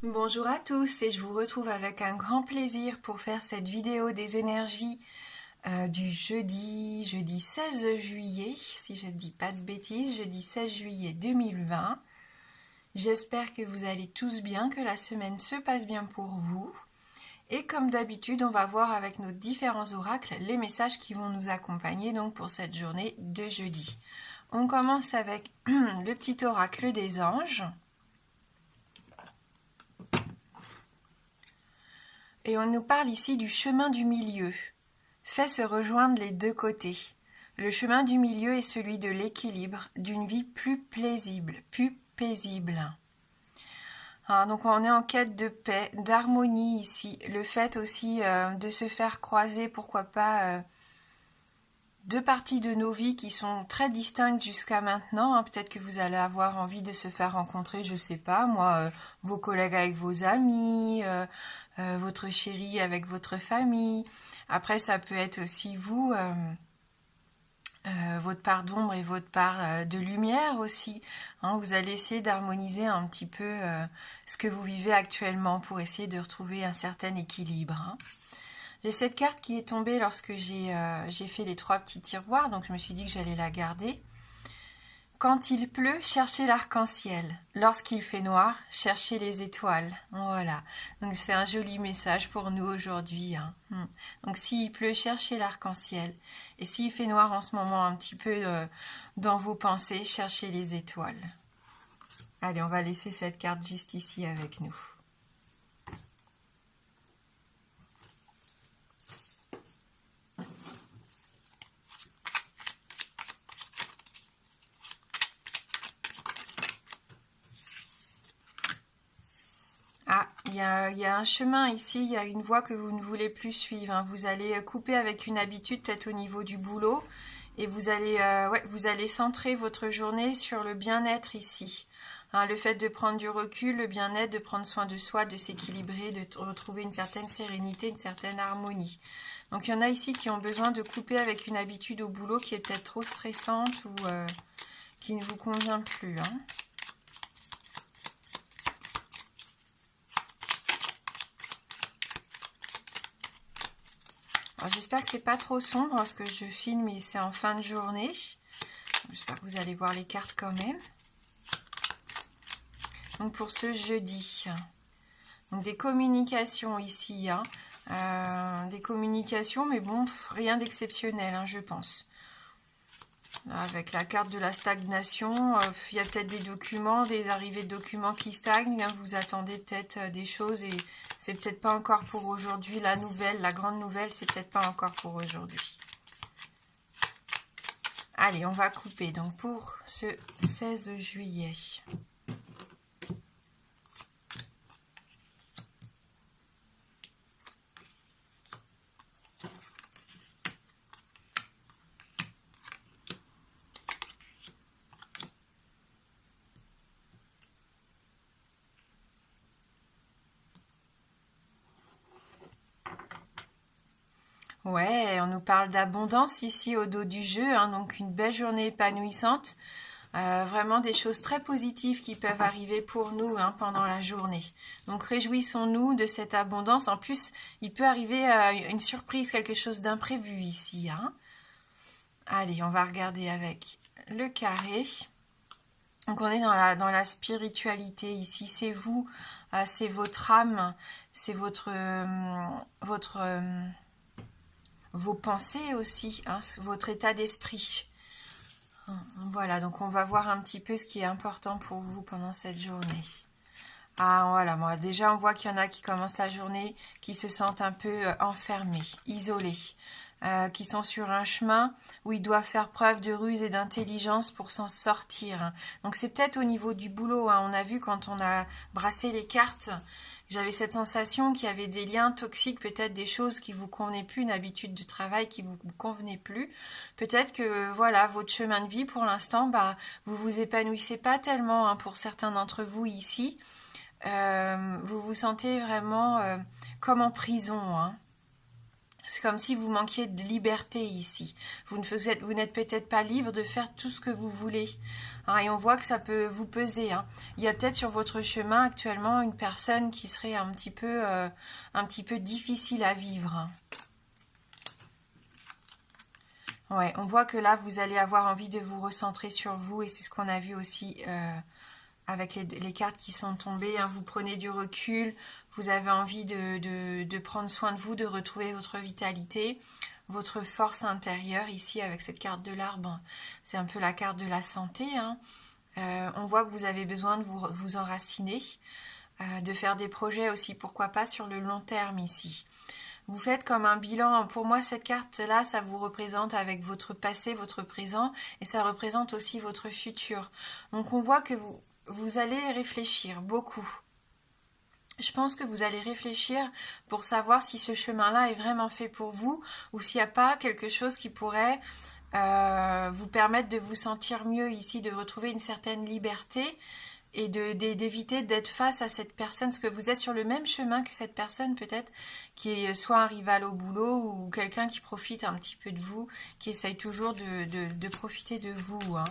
Bonjour à tous et je vous retrouve avec un grand plaisir pour faire cette vidéo des énergies du jeudi 16 juillet, si je ne dis pas de bêtises, jeudi 16 juillet 2020. J'espère que vous allez tous bien, que la semaine se passe bien pour vous. Et comme d'habitude, on va voir avec nos différents oracles les messages qui vont nous accompagner donc pour cette journée de jeudi. On commence avec le petit oracle des anges. Et on nous parle ici du chemin du milieu. Fait se rejoindre les deux côtés. Le chemin du milieu est celui de l'équilibre, d'une vie plus paisible. Donc on est en quête de paix, d'harmonie ici. Le fait aussi de se faire croiser, pourquoi pas, deux parties de nos vies qui sont très distinctes jusqu'à maintenant. Peut-être que vous allez avoir envie de se faire rencontrer, je sais pas, moi, vos collègues avec vos amis, votre chéri avec votre famille. Après, ça peut être aussi vous, votre part d'ombre et votre part de lumière aussi. Vous allez essayer d'harmoniser un petit peu ce que vous vivez actuellement pour essayer de retrouver un certain équilibre. J'ai cette carte qui est tombée lorsque j'ai fait les 3 petits tiroirs, donc je me suis dit que j'allais la garder. Quand il pleut, cherchez l'arc-en-ciel. Lorsqu'il fait noir, cherchez les étoiles. Voilà. Donc c'est un joli message pour nous aujourd'hui. Donc s'il pleut, cherchez l'arc-en-ciel. Et s'il fait noir en ce moment un petit peu dans vos pensées, cherchez les étoiles. Allez, on va laisser cette carte juste ici avec nous. Il y a un chemin ici, il y a une voie que vous ne voulez plus suivre. Vous allez couper avec une habitude, peut-être au niveau du boulot, et vous allez centrer votre journée sur le bien-être ici. Le fait de prendre du recul, le bien-être, de prendre soin de soi, de s'équilibrer, de retrouver une certaine sérénité, une certaine harmonie. Donc il y en a ici qui ont besoin de couper avec une habitude au boulot qui est peut-être trop stressante ou qui ne vous convient plus. J'espère que c'est pas trop sombre parce que je filme et c'est en fin de journée. J'espère que vous allez voir les cartes quand même. Donc pour ce jeudi, donc des communications ici, des communications, mais bon, rien d'exceptionnel, je pense. Là, avec la carte de la stagnation, il y a peut-être des documents, des arrivées de documents qui stagnent. Vous attendez peut-être des choses et c'est peut-être pas encore pour aujourd'hui. La nouvelle, la grande nouvelle, c'est peut-être pas encore pour aujourd'hui. Allez, on va couper donc pour ce 16 juillet. Ouais, on nous parle d'abondance ici au dos du jeu, donc une belle journée épanouissante. Vraiment des choses très positives qui peuvent arriver pour nous pendant la journée. Donc réjouissons-nous de cette abondance. En plus, il peut arriver une surprise, quelque chose d'imprévu ici. Allez, on va regarder avec le carré. Donc on est dans la spiritualité ici. C'est vous, c'est votre âme, c'est vos pensées aussi, votre état d'esprit. Voilà, donc on va voir un petit peu ce qui est important pour vous pendant cette journée. Voilà, moi déjà on voit qu'il y en a qui commencent la journée, qui se sentent un peu enfermés, isolés, qui sont sur un chemin où ils doivent faire preuve de ruse et d'intelligence pour s'en sortir. Donc c'est peut-être au niveau du boulot, on a vu quand on a brassé les cartes, j'avais cette sensation qu'il y avait des liens toxiques, peut-être des choses qui vous convenaient plus, une habitude de travail qui vous convenait plus. Peut-être que voilà, votre chemin de vie pour l'instant, vous vous épanouissez pas tellement pour certains d'entre vous ici. Vous vous sentez vraiment comme en prison. C'est comme si vous manquiez de liberté ici. Vous n'êtes peut-être pas libre de faire tout ce que vous voulez. Hein, et on voit que ça peut vous peser. Hein. Il y a peut-être sur votre chemin actuellement une personne qui serait un petit peu difficile à vivre. Hein. Ouais, on voit que là, vous allez avoir envie de vous recentrer sur vous et c'est ce qu'on a vu aussi avec les cartes qui sont tombées. Hein. Vous prenez du recul, vous avez envie de prendre soin de vous, de retrouver votre vitalité, votre force intérieure ici avec cette carte de l'arbre. C'est un peu la carte de la santé. Hein. On voit que vous avez besoin de vous enraciner, de faire des projets aussi, pourquoi pas sur le long terme ici. Vous faites comme un bilan. Pour moi, cette carte-là, ça vous représente avec votre passé, votre présent, et ça représente aussi votre futur. Donc, on voit que vous allez réfléchir beaucoup. Je pense que vous allez réfléchir pour savoir si ce chemin-là est vraiment fait pour vous ou s'il n'y a pas quelque chose qui pourrait vous permettre de vous sentir mieux ici, de retrouver une certaine liberté et d'éviter d'être face à cette personne, parce que vous êtes sur le même chemin que cette personne peut-être, qui est soit un rival au boulot ou quelqu'un qui profite un petit peu de vous, qui essaye toujours de profiter de vous. Hein.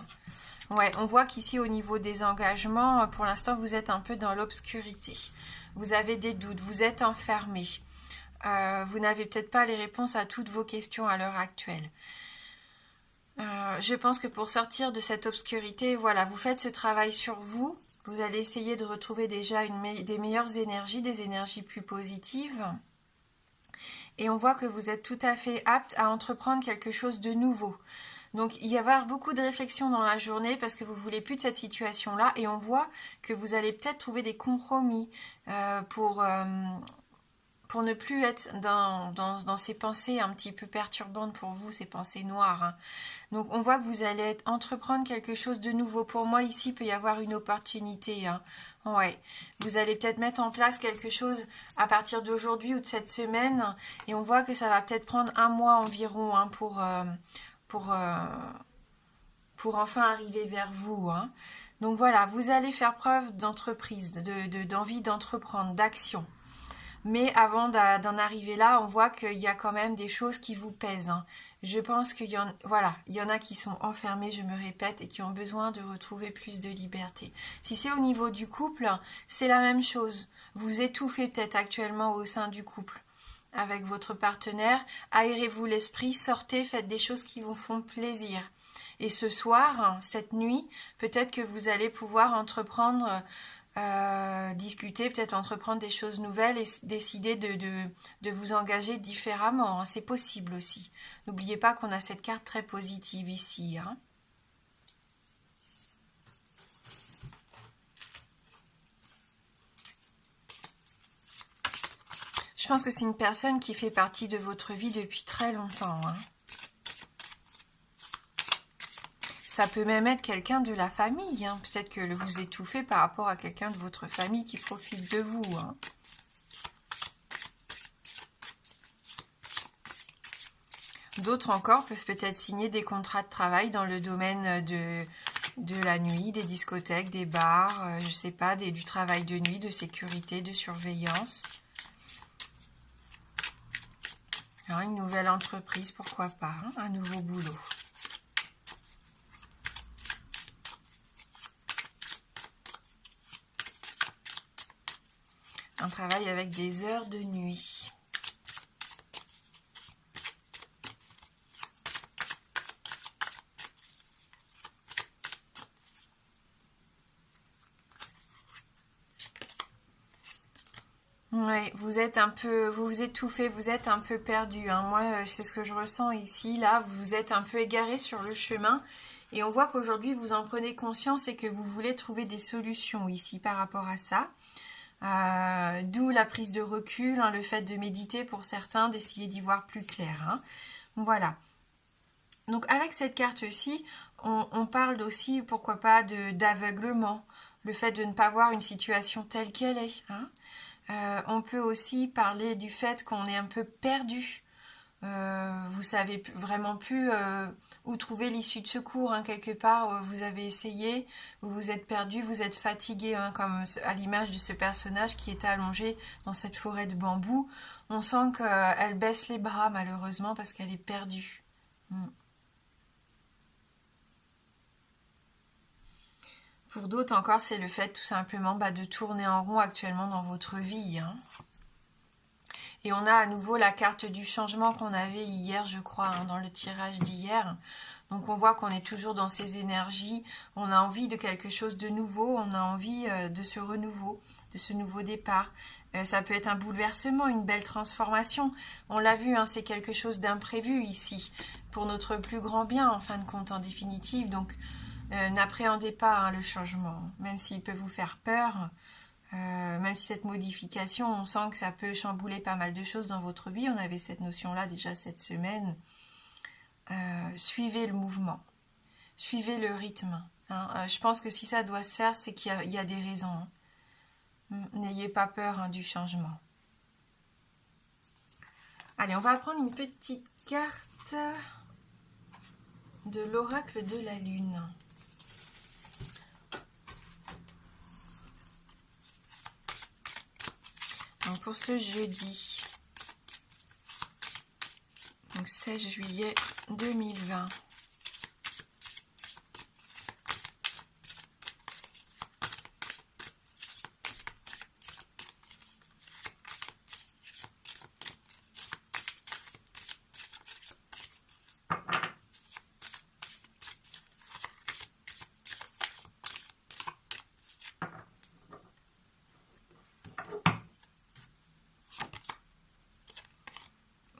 Ouais, on voit qu'ici au niveau des engagements, pour l'instant vous êtes un peu dans l'obscurité. Vous avez des doutes, vous êtes enfermé. Vous n'avez peut-être pas les réponses à toutes vos questions à l'heure actuelle. Je pense que pour sortir de cette obscurité, voilà, vous faites ce travail sur vous. Vous allez essayer de retrouver déjà des meilleures énergies, des énergies plus positives. Et on voit que vous êtes tout à fait apte à entreprendre quelque chose de nouveau. Donc il va y avoir beaucoup de réflexion dans la journée parce que vous ne voulez plus de cette situation-là. Et on voit que vous allez peut-être trouver des compromis pour ne plus être dans ces pensées un petit peu perturbantes pour vous, ces pensées noires. Hein. Donc on voit que vous allez entreprendre quelque chose de nouveau. Pour moi ici, il peut y avoir une opportunité. Hein. Ouais. Vous allez peut-être mettre en place quelque chose à partir d'aujourd'hui ou de cette semaine. Et on voit que ça va peut-être prendre un mois environ hein, pour enfin arriver vers vous. Hein. Donc voilà, vous allez faire preuve d'entreprise, d'envie d'entreprendre, d'action. Mais avant d'en arriver là, on voit qu'il y a quand même des choses qui vous pèsent. Hein. Je pense qu'il y en a qui sont enfermés, je me répète, et qui ont besoin de retrouver plus de liberté. Si c'est au niveau du couple, c'est la même chose. Vous étouffez peut-être actuellement au sein du couple avec votre partenaire. Aérez-vous l'esprit, sortez, faites des choses qui vous font plaisir. Et ce soir, cette nuit, peut-être que vous allez pouvoir entreprendre... discuter, peut-être entreprendre des choses nouvelles et décider de vous engager différemment. Hein. C'est possible aussi. N'oubliez pas qu'on a cette carte très positive ici. Hein. Je pense que c'est une personne qui fait partie de votre vie depuis très longtemps. Hein. Ça peut même être quelqu'un de la famille. Hein. Peut-être que vous étouffez par rapport à quelqu'un de votre famille qui profite de vous. Hein. D'autres encore peuvent peut-être signer des contrats de travail dans le domaine de la nuit, des discothèques, des bars, je sais pas, du travail de nuit, de sécurité, de surveillance. Hein, une nouvelle entreprise, pourquoi pas, hein, un nouveau boulot. Un travail avec des heures de nuit. Ouais, vous êtes un peu, vous vous étouffez, vous êtes un peu perdu. Hein. Moi, c'est ce que je ressens ici. Là, vous êtes un peu égaré sur le chemin. Et on voit qu'aujourd'hui, vous en prenez conscience et que vous voulez trouver des solutions ici par rapport à ça. D'où la prise de recul, hein, le fait de méditer pour certains, d'essayer d'y voir plus clair. Hein. Voilà. Donc avec cette carte-ci, on parle aussi, pourquoi pas, d'aveuglement, le fait de ne pas voir une situation telle qu'elle est. Hein. On peut aussi parler du fait qu'on est un peu perdu vous savez vraiment plus où trouver l'issue de secours, hein, quelque part, vous avez essayé, vous vous êtes perdu, vous êtes fatigué, hein, comme à l'image de ce personnage qui est allongé dans cette forêt de bambou. On sent qu'elle baisse les bras malheureusement parce qu'elle est perdue. Pour d'autres encore, c'est le fait tout simplement de tourner en rond actuellement dans votre vie, hein. Et on a à nouveau la carte du changement qu'on avait hier, je crois, hein, dans le tirage d'hier. Donc on voit qu'on est toujours dans ces énergies, on a envie de quelque chose de nouveau, on a envie de ce renouveau, de ce nouveau départ. Ça peut être un bouleversement, une belle transformation. On l'a vu, hein, c'est quelque chose d'imprévu ici, pour notre plus grand bien, en fin de compte, en définitive. Donc n'appréhendez pas, hein, le changement, même s'il peut vous faire peur. Même si cette modification, on sent que ça peut chambouler pas mal de choses dans votre vie. On avait cette notion-là déjà cette semaine. Suivez le mouvement, suivez le rythme, hein. Je pense que si ça doit se faire, c'est qu'il y a des raisons, hein. N'ayez pas peur, hein, du changement. Allez, on va prendre une petite carte de l'oracle de la lune. Donc pour ce jeudi, donc 16 juillet 2020.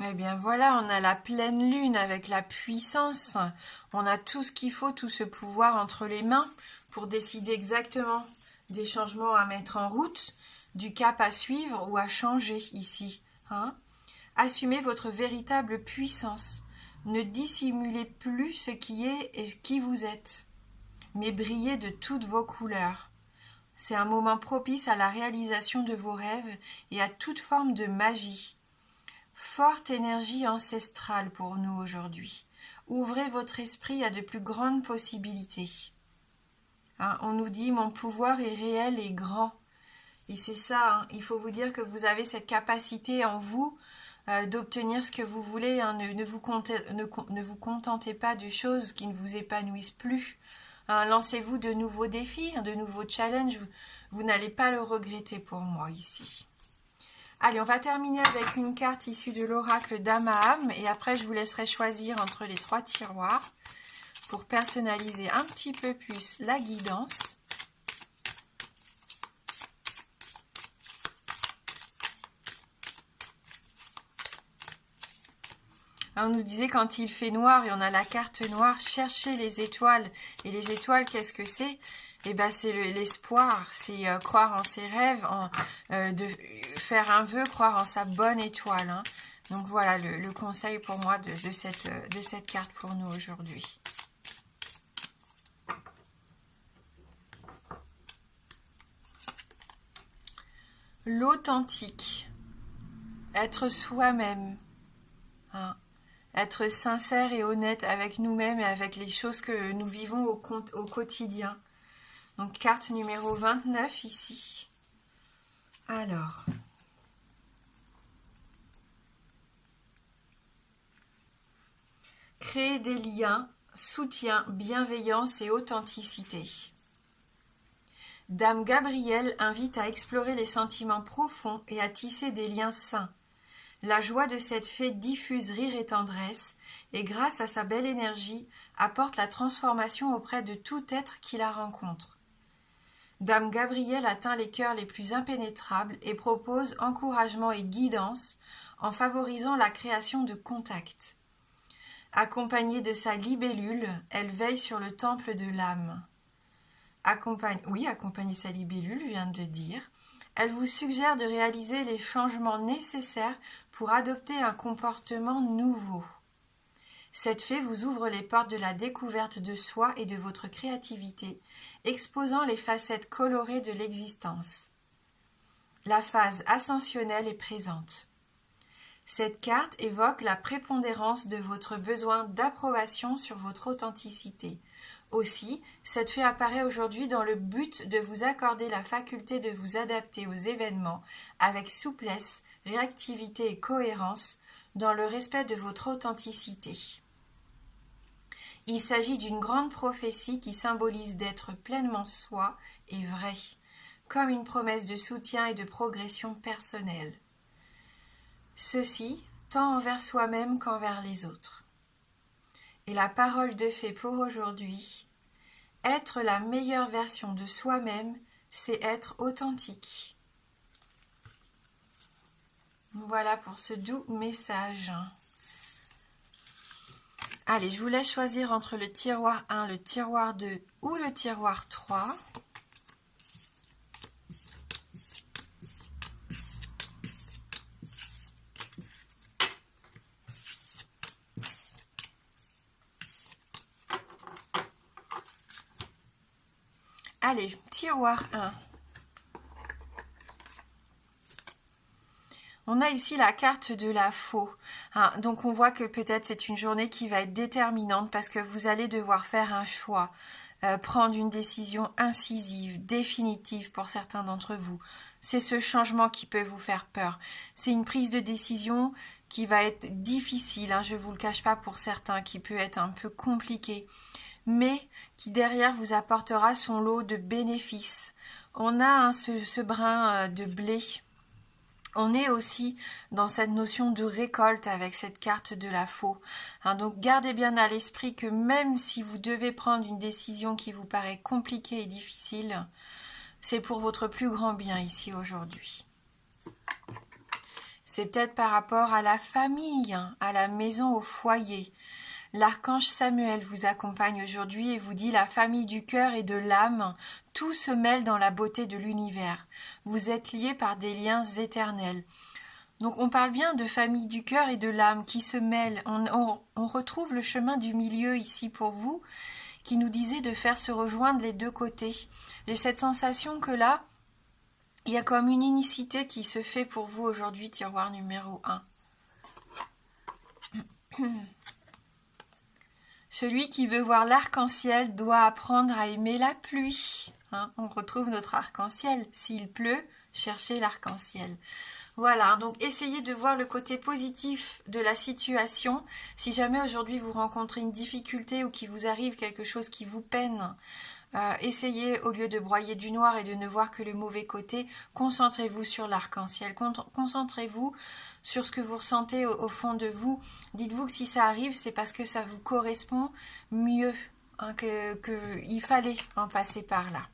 Eh bien voilà, on a la pleine lune avec la puissance. On a tout ce qu'il faut, tout ce pouvoir entre les mains pour décider exactement des changements à mettre en route, du cap à suivre ou à changer ici, hein. Assumez votre véritable puissance. Ne dissimulez plus ce qui est et qui vous êtes, mais brillez de toutes vos couleurs. C'est un moment propice à la réalisation de vos rêves et à toute forme de magie. Forte énergie ancestrale pour nous aujourd'hui. Ouvrez votre esprit à de plus grandes possibilités. Hein, on nous dit « mon pouvoir est réel et grand ». Et c'est ça, hein, il faut vous dire que vous avez cette capacité en vous d'obtenir ce que vous voulez. Hein, ne vous contentez pas de choses qui ne vous épanouissent plus. Hein, lancez-vous de nouveaux défis, de nouveaux challenges. Vous n'allez pas le regretter pour moi ici. Allez, on va terminer avec une carte issue de l'oracle d'Amaham et après je vous laisserai choisir entre les 3 tiroirs pour personnaliser un petit peu plus la guidance. On nous disait quand il fait noir et on a la carte noire, cherchez les étoiles. Et les étoiles, qu'est-ce que c'est ? Eh ben, c'est l'espoir, c'est croire en ses rêves, de faire un vœu, croire en sa bonne étoile, hein. Donc voilà le conseil pour moi de cette carte pour nous aujourd'hui. L'authentique, être soi-même, hein. Être sincère et honnête avec nous-mêmes et avec les choses que nous vivons au quotidien. Donc, carte numéro 29 ici. Alors. Créer des liens, soutien, bienveillance et authenticité. Dame Gabrielle invite à explorer les sentiments profonds et à tisser des liens sains. La joie de cette fée diffuse rire et tendresse, et grâce à sa belle énergie, apporte la transformation auprès de tout être qui la rencontre. Dame Gabrielle atteint les cœurs les plus impénétrables et propose encouragement et guidance en favorisant la création de contacts. Accompagnée de sa libellule, elle veille sur le temple de l'âme. Accompagner sa libellule, je viens de le dire. Elle vous suggère de réaliser les changements nécessaires pour adopter un comportement nouveau. Cette fée vous ouvre les portes de la découverte de soi et de votre créativité, exposant les facettes colorées de l'existence. La phase ascensionnelle est présente. Cette carte évoque la prépondérance de votre besoin d'approbation sur votre authenticité. Aussi, cette fée apparaît aujourd'hui dans le but de vous accorder la faculté de vous adapter aux événements avec souplesse, réactivité et cohérence dans le respect de votre authenticité. Il s'agit d'une grande prophétie qui symbolise d'être pleinement soi et vrai, comme une promesse de soutien et de progression personnelle. Ceci tant envers soi-même qu'envers les autres. Et la parole de fée pour aujourd'hui, être la meilleure version de soi-même, c'est être authentique. Voilà pour ce doux message. Allez, je vous laisse choisir entre le tiroir 1, le tiroir 2 ou le tiroir 3. Allez, tiroir 1. On a ici la carte de la faux. Donc on voit que peut-être c'est une journée qui va être déterminante parce que vous allez devoir faire un choix, prendre une décision incisive, définitive pour certains d'entre vous. C'est ce changement qui peut vous faire peur. C'est une prise de décision qui va être difficile, je ne vous le cache pas pour certains, qui peut être un peu compliquée, mais qui derrière vous apportera son lot de bénéfices. On a ce brin de blé. On est aussi dans cette notion de récolte avec cette carte de la faux. Donc gardez bien à l'esprit que même si vous devez prendre une décision qui vous paraît compliquée et difficile, c'est pour votre plus grand bien ici aujourd'hui. C'est peut-être par rapport à la famille, à la maison, au foyer. L'archange Samuel vous accompagne aujourd'hui et vous dit: la famille du cœur et de l'âme, tout se mêle dans la beauté de l'univers. Vous êtes liés par des liens éternels. Donc on parle bien de famille du cœur et de l'âme qui se mêlent. On retrouve le chemin du milieu ici pour vous, qui nous disait de faire se rejoindre les deux côtés. J'ai cette sensation que là, il y a comme une unicité qui se fait pour vous aujourd'hui, tiroir numéro 1. Celui qui veut voir l'arc-en-ciel doit apprendre à aimer la pluie. On retrouve notre arc-en-ciel. S'il pleut, cherchez l'arc-en-ciel. Voilà, donc essayez de voir le côté positif de la situation. Si jamais aujourd'hui vous rencontrez une difficulté ou qu'il vous arrive quelque chose qui vous peine, essayez, au lieu de broyer du noir et de ne voir que le mauvais côté, concentrez-vous sur l'arc-en-ciel, concentrez-vous sur ce que vous ressentez au fond de vous. Dites-vous que si ça arrive, c'est parce que ça vous correspond mieux, qu'il fallait en passer par là.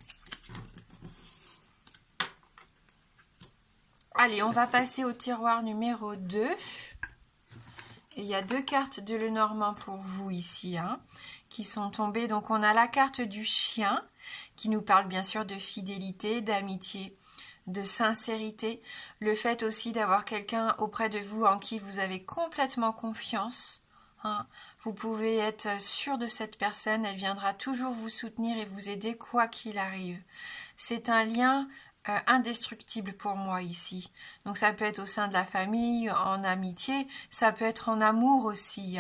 Allez, on va passer au tiroir numéro 2. Et il y a 2 cartes de Lenormand pour vous ici, qui sont tombées. Donc on a la carte du chien, qui nous parle bien sûr de fidélité, d'amitié, de sincérité. Le fait aussi d'avoir quelqu'un auprès de vous en qui vous avez complètement confiance. Vous pouvez être sûr de cette personne, elle viendra toujours vous soutenir et vous aider quoi qu'il arrive. C'est un lien indestructible pour moi ici. Donc ça peut être au sein de la famille, en amitié, ça peut être en amour aussi.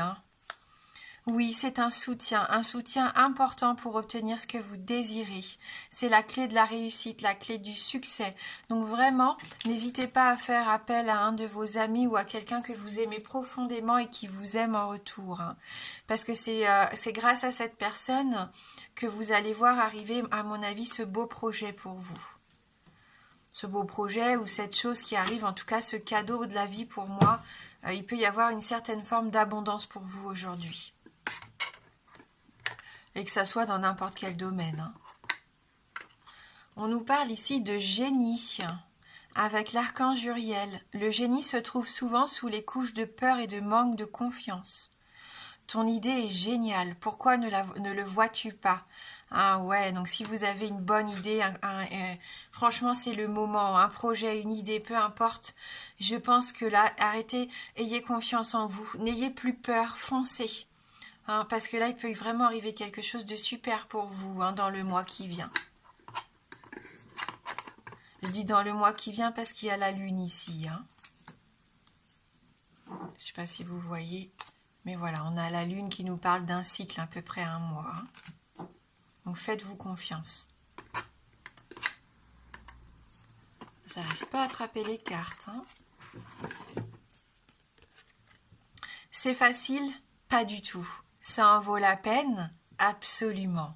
Oui, c'est un soutien important pour obtenir ce que vous désirez. C'est la clé de la réussite, la clé du succès. Donc vraiment, n'hésitez pas à faire appel à un de vos amis ou à quelqu'un que vous aimez profondément et qui vous aime en retour. Parce que c'est grâce à cette personne que vous allez voir arriver, à mon avis, ce beau projet pour vous. Ce beau projet ou cette chose qui arrive, en tout cas ce cadeau de la vie pour moi, il peut y avoir une certaine forme d'abondance pour vous aujourd'hui. Et que ça soit dans n'importe quel domaine. On nous parle ici de génie, avec l'archange Uriel. Le génie se trouve souvent sous les couches de peur et de manque de confiance. Ton idée est géniale, pourquoi ne le vois-tu pas? Ouais, donc si vous avez une bonne idée, franchement c'est le moment, un projet, une idée, peu importe, je pense que là, arrêtez, ayez confiance en vous, n'ayez plus peur, foncez. Parce que là, il peut vraiment arriver quelque chose de super pour vous dans le mois qui vient. Je dis dans le mois qui vient parce qu'il y a la lune ici. Je ne sais pas si vous voyez, mais voilà, on a la lune qui nous parle d'un cycle à peu près 1 mois. Donc faites-vous confiance. J'arrive pas à attraper les cartes. C'est facile? Pas du tout. Ça en vaut la peine? Absolument.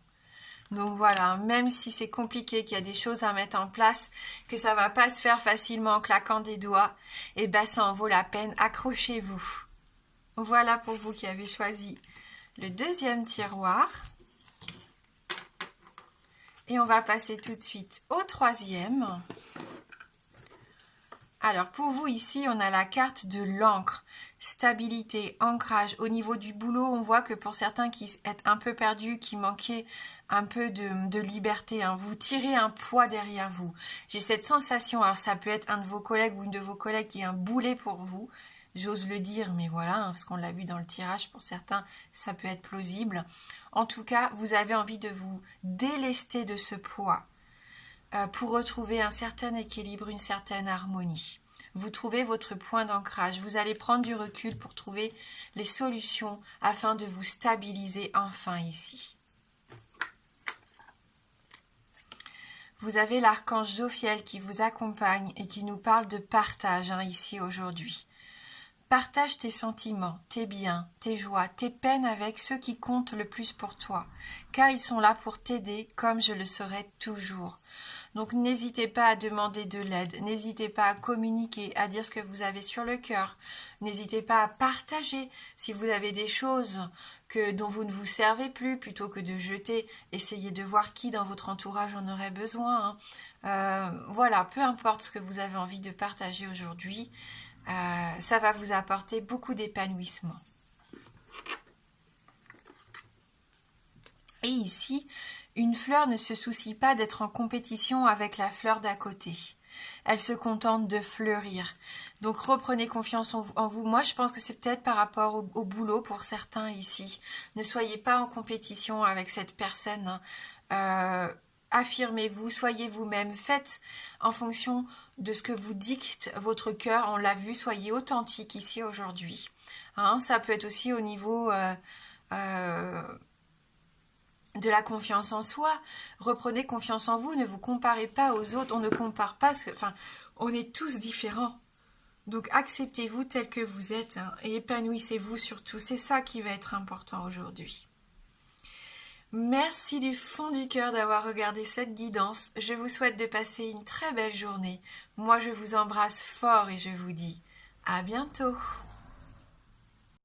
Donc voilà, même si c'est compliqué, qu'il y a des choses à mettre en place, que ça va pas se faire facilement en claquant des doigts, et ben ça en vaut la peine, accrochez-vous. Voilà pour vous qui avez choisi le deuxième tiroir. Et on va passer tout de suite au troisième. Alors pour vous ici, on a la carte de l'encre, stabilité, ancrage. Au niveau du boulot, on voit que pour certains qui sont un peu perdus, qui manquaient un peu de liberté, hein, vous tirez un poids derrière vous. J'ai cette sensation, alors ça peut être un de vos collègues ou une de vos collègues qui est un boulet pour vous, j'ose le dire, mais voilà, hein, parce qu'on l'a vu dans le tirage, pour certains, ça peut être plausible. En tout cas, vous avez envie de vous délester de ce poids. Pour retrouver un certain équilibre, une certaine harmonie. Vous trouvez votre point d'ancrage. Vous allez prendre du recul pour trouver les solutions afin de vous stabiliser enfin ici. Vous avez l'archange Jophiel qui vous accompagne et qui nous parle de partage ici aujourd'hui. Partage tes sentiments, tes biens, tes joies, tes peines avec ceux qui comptent le plus pour toi, car ils sont là pour t'aider comme je le serai toujours. Donc n'hésitez pas à demander de l'aide, n'hésitez pas à communiquer, à dire ce que vous avez sur le cœur, n'hésitez pas à partager si vous avez des choses dont vous ne vous servez plus, plutôt que de jeter, essayez de voir qui dans votre entourage en aurait besoin. Voilà, peu importe ce que vous avez envie de partager aujourd'hui, ça va vous apporter beaucoup d'épanouissement. Et ici, une fleur ne se soucie pas d'être en compétition avec la fleur d'à côté. Elle se contente de fleurir. Donc reprenez confiance en vous. Moi, je pense que c'est peut-être par rapport au boulot pour certains ici. Ne soyez pas en compétition avec cette personne. Affirmez-vous, soyez vous-même. Faites en fonction de ce que vous dicte votre cœur. On l'a vu, soyez authentique ici aujourd'hui. Ça peut être aussi au niveau... de la confiance en soi, reprenez confiance en vous, ne vous comparez pas aux autres, on ne compare pas, on est tous différents. Donc acceptez-vous tel que vous êtes et épanouissez-vous surtout, c'est ça qui va être important aujourd'hui. Merci du fond du cœur d'avoir regardé cette guidance, je vous souhaite de passer une très belle journée. Moi je vous embrasse fort et je vous dis à bientôt.